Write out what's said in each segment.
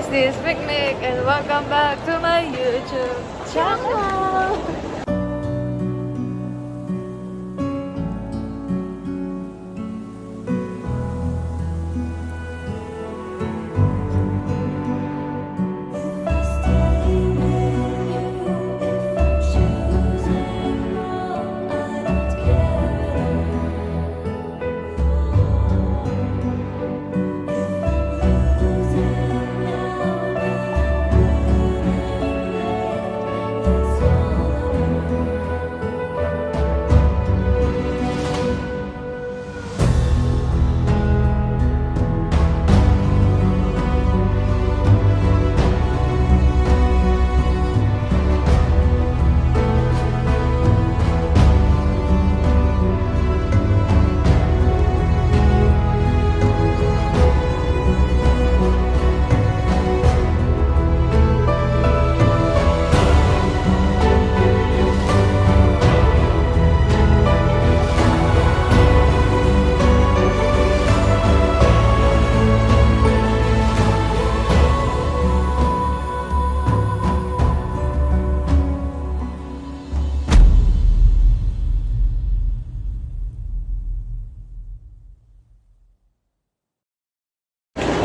is this picnic and welcome back to my YouTube channel.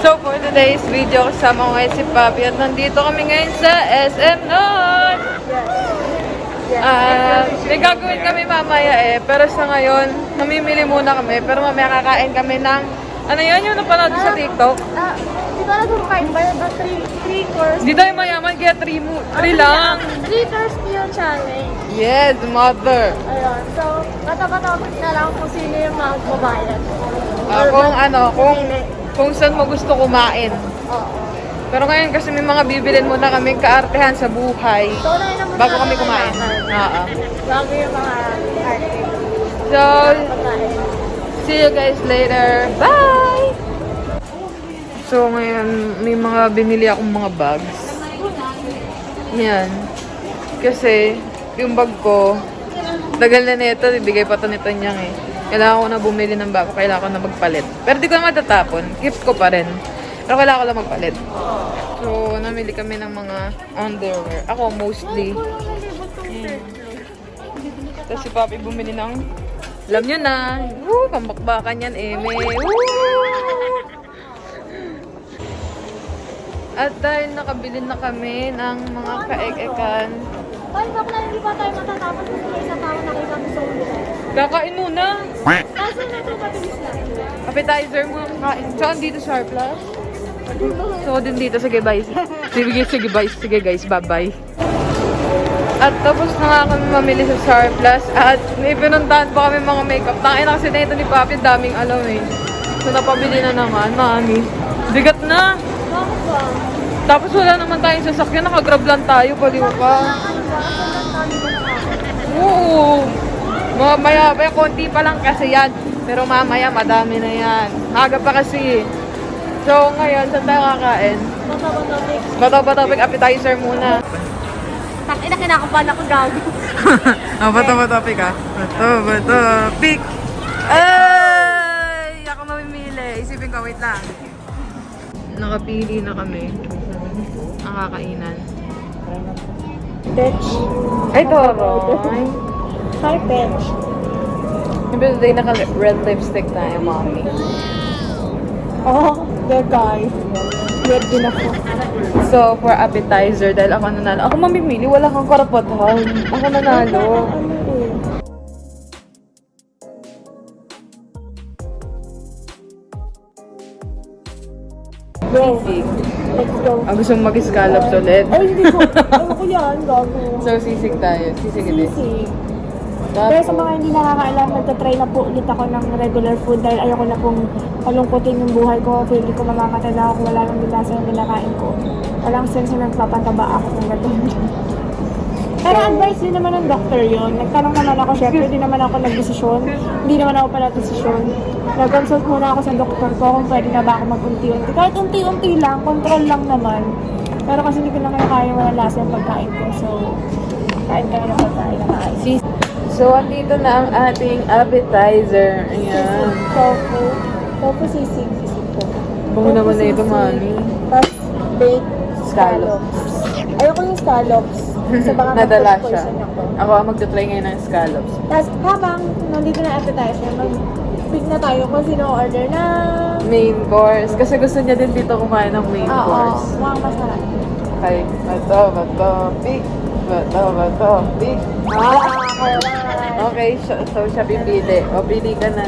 So for today's video, kasama ko ngayon si Papi at nandito kami ngayon sa SM North! May gagawin kami mamaya pero sa ngayon, namimili muna kami pero mamaya kakain kami ng ano yun yung napanood sa TikTok? Di ba nagkakain ba yung 3 course? Di tayo mayaman kaya 3 lang! 3 course meal challenge. Yes, mother! Ayun. So, matapatapos na lang kung sino yung magbabayad. Kung saan mo gusto kumain. Oo. Pero ngayon kasi may mga bibilin muna kaming kaartehan sa buhay So, unahin naman bago kami kumain. Oo. Bago yung mga arte. So, Pagkain. see you guys later. Bye! So, ngayon may mga binili akong mga bags. Yan. Kasi, yung bag ko, tagal na nito, ibigay pa to nito niyang eh. Kailangan ko na bumili ng bago, kailangan ko na magpalit. Pero di ko na matatapon, keep ko pa rin. Pero kailangan ko lang magpalit. So, namili kami ng mga underwear. Ako, mostly. Tapos si Papi bumili ng, alam nyo na, pambakbakan yan, eme. At dahil nakabili na kami ng mga kaek-ekan, Ay, bakla, hindi pa tayo matatapos kasi may isa tao nakita ko sa ulo. kakain muna. Kaso na ito mabilis lang. Appetizer muna kakain. Saan dito, Surplus? So, din dito. Sige, bye. Sige, bye. Sige, guys. Bye-bye. At tapos na nga kami mamili sa Surplus. At may pinuntahan pa kami mga makeup. Tangin na kasi na ito ni Papi. Daming alam eh. So, napabili na naman. Mami. Bigat na. Bakit ba? Tapos wala naman tayong sasakyan. Nakagrab lang tayo. Baliw ka. Oo. Mamaya, konti pa lang kasi yan. Pero mamaya, madami na yan. Maga pa kasi. So, ngayon, saan tayo kakain? Bato-batopic appetizer muna. Takina, kinakabahan ako gago. Bato-batopic ah. Bato-batopic. Ay! Ako mamimili. Isipin ko, wait lang. Nakapili na kami. Ang kakainan. Bitch. Ay, toro. Hi, bitch. Maybe today naka-red lipstick tayo, mommy. Oh, the guy. Red din ako. So, for appetizer, dahil ako nanalo. Ako mamimili, wala kang karapatan. Ako nanalo. Bro, let's go. Gusto mong mag-scallops ulit. Ay, hindi ko. Ano ko yan, gago. So, sisig tayo. Sisig ulit. Sisig. Pero sa mga hindi nakakaalam, nagtatry na po ulit ako ng regular food dahil ayoko na pong palungkutin yung buhay ko. Feeling ko mamamatay na ako kung wala nang lasa yung kinakain ko. Walang sense na nagpapataba ako kung gano'n. Pero advice din naman ng doctor yun. Nagtanong naman ako, syempre, hindi naman ako nagdesisyon. Hindi naman ako pala desisyon. Nag-consult muna ako sa doktor ko kung pwede na ba ako mag-unti-unti. Kahit unti-unti lang, control lang naman. Pero kasi hindi ko na kaya walang lasa yung pagkain ko. So, kain ka na ng pagkain na kain. So, andito na ang ating appetizer. Ayan. Tofu. Tofu sisig. Sisig po. Bango naman na ito, mami. Tapos, baked Scallops. scallops. Ayoko yung scallops. So baka Nadala mag-food siya. poison ako. Ako ang magta-try ngayon ng scallops. Tapos habang nandito na appetizer, mag-pick na tayo kung sino order na. Main course. Kasi gusto niya din dito kumain ng main Oo, course. mukhang masarap. Okay. Bato, pick. Bato, pick. Alright. Okay, so siya pipili. O, pili ka na.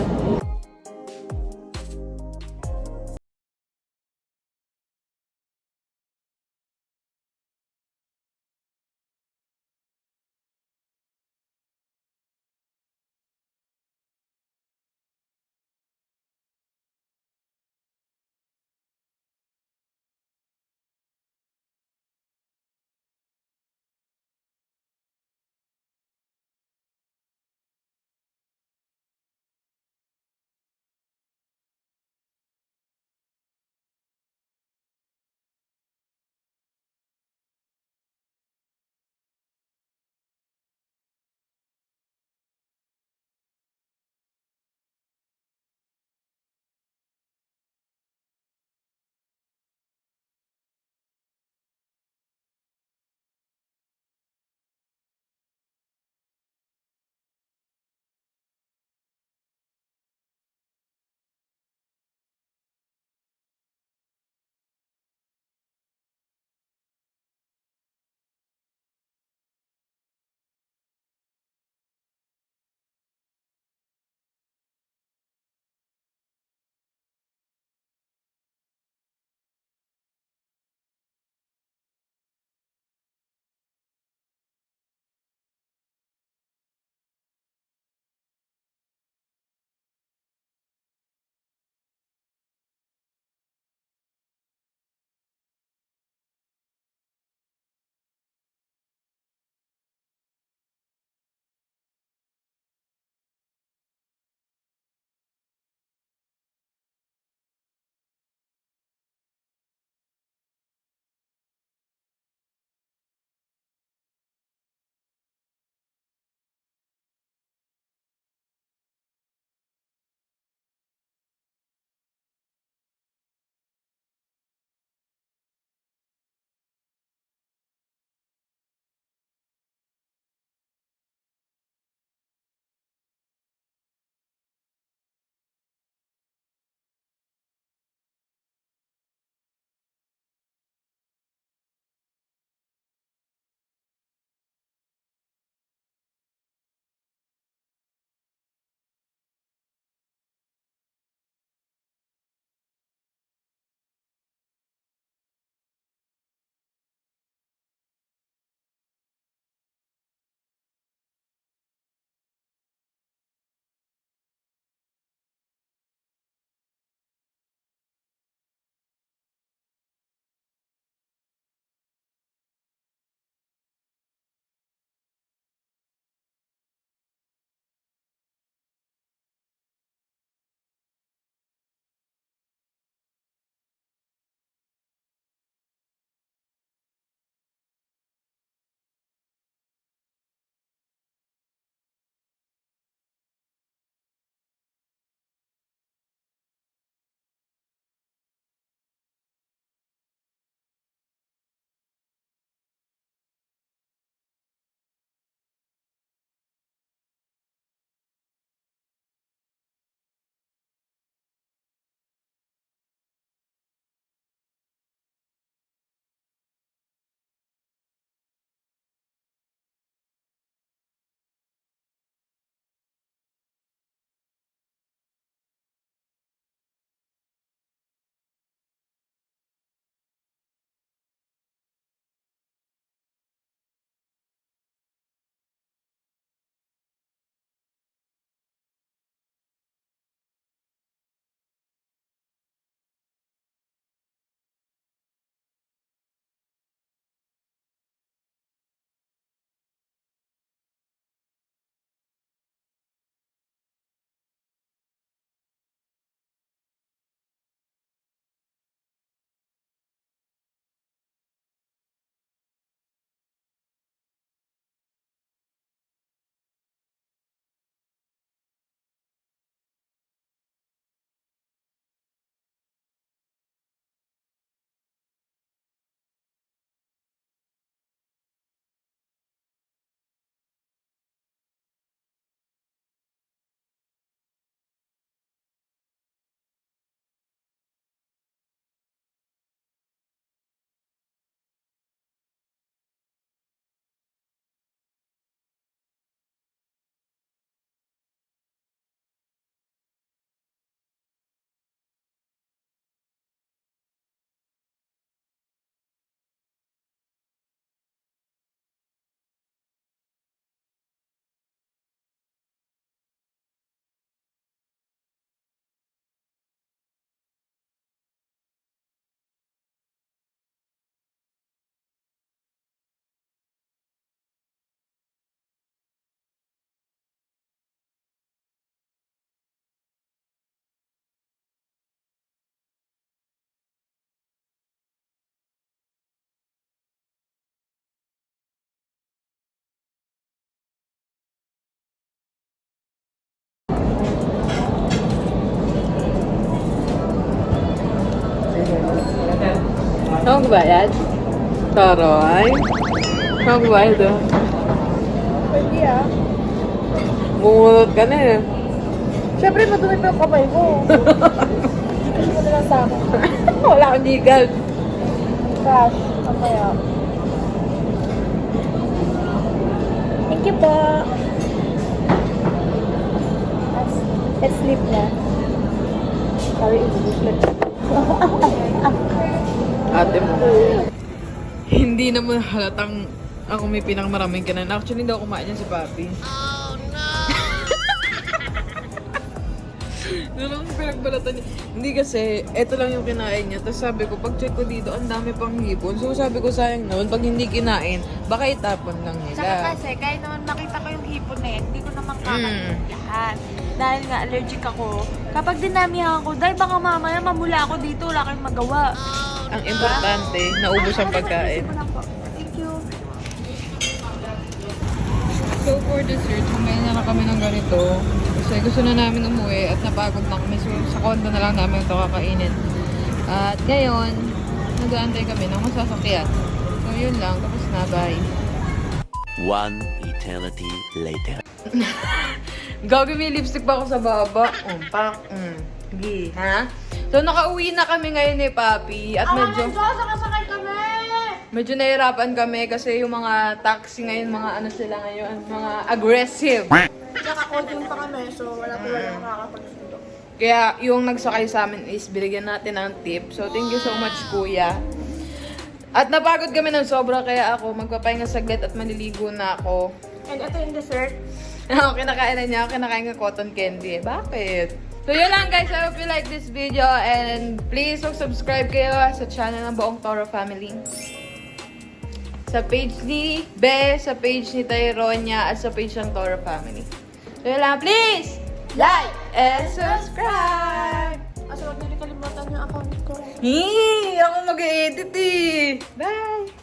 Saan magbayad? Taray. Saan magbayad ah? Pwede ah. Bumulot ka na eh. Siyempre, madumi pa yung kamay ko. Gcash mo na lang sa akin. Wala akong Gcash. Cash. Kamaya. Thank you po. Let's sleep na. Sorry, English. Ate mo. Hindi naman halatang ako may pinakamaraming kanan. Actually, hindi ako kumain yan si Papi. Oh, no! Ano pinagbalatan niya? Hindi kasi, eto lang yung kinain niya. Tapos sabi ko, pag-check ko dito, ang dami pang hipon. So sabi ko, sayang naman, pag hindi kinain, baka itapon lang Saka nila. kasi, kahit naman makita ko yung hipon na yan, hindi ko naman kakain lahat. Dahil nga allergic ako. Kapag dinamihan ko, dahil baka mamaya mamula ako dito, wala kayong magawa. Ang importante, naubos ang pagkain. Isip ko lang po. Thank you. So for dessert, kumain na kami ng ganito. Kasi gusto na namin umuwi at napagod na kami. So sa condo na lang namin ito kakainin. At ngayon, nag-aantay kami ng masasakyan. So yun lang, tapos na, bye. One eternity later. Gagi, may lipstick pa ako sa baba. Pak. Gi, ha? So nakauwi na kami ngayon ni Papi. At Sakasakay kami! medyo nahirapan kami kasi yung mga taxi ngayon, mga ano sila ngayon, mga aggressive. Tsaka coding pa kami, so wala makakapagsundo. Kaya yung nagsakay sa amin is binigyan natin ng tip. So thank you so much, kuya. At napagod kami ng sobra kaya ako magpapahinga saglit at maliligo na ako. And ito yung dessert. Kinakain na niya, kinakain ng cotton candy. Bakit? So yun lang guys, I hope you like this video and please subscribe kayo sa channel ng buong Toro family. Sa page ni Be, sa page ni Tyronia at sa page ng Toro family. So yun lang, please like and subscribe! Kasi huwag niyo rin kalimutan yung account ko. Hii! Ako mag-edit eh! Bye!